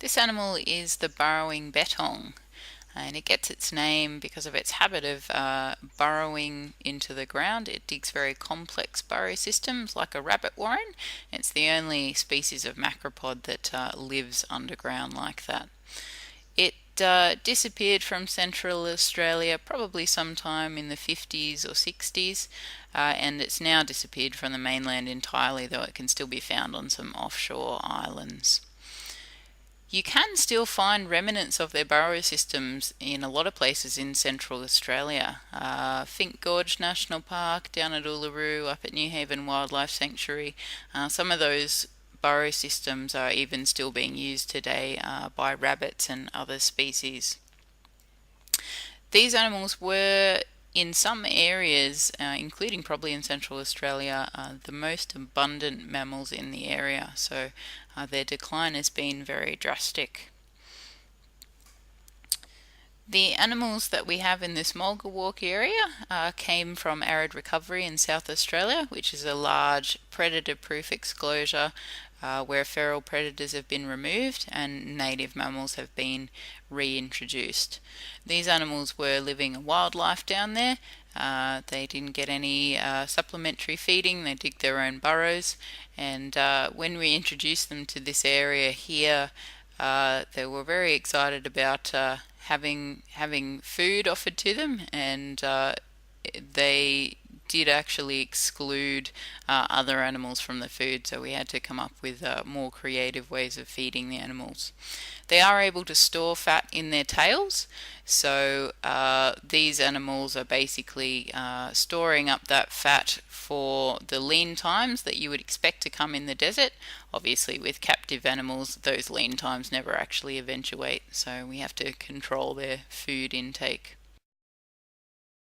This animal is the burrowing bettong, and it gets its name because of its habit of burrowing into the ground. It digs very complex burrow systems like a rabbit warren. It's the only species of macropod that lives underground like that. It disappeared from Central Australia probably sometime in the 50s or 60s, and it's now disappeared from the mainland entirely, though it can still be found on some offshore islands. You can still find remnants of their burrow systems in a lot of places in Central Australia. Finke Gorge National Park, down at Uluru, up at Newhaven Wildlife Sanctuary. Some of those burrow systems are even still being used today by rabbits and other species. These animals were, in some areas, including probably in Central Australia, the most abundant mammals in the area, so their decline has been very drastic. The animals that we have in this Mulga Walk area came from arid recovery in South Australia, which is a large predator-proof exclosure where feral predators have been removed and native mammals have been reintroduced. These animals were living a wild life down there. They didn't get any supplementary feeding, they dig their own burrows, and when we introduced them to this area here, they were very excited about having food offered to them, and they did actually exclude other animals from the food, so we had to come up with more creative ways of feeding the animals. They are able to store fat in their tails, so these animals are basically storing up that fat for the lean times that you would expect to come in the desert. Obviously, with captive animals, those lean times never actually eventuate, so we have to control their food intake.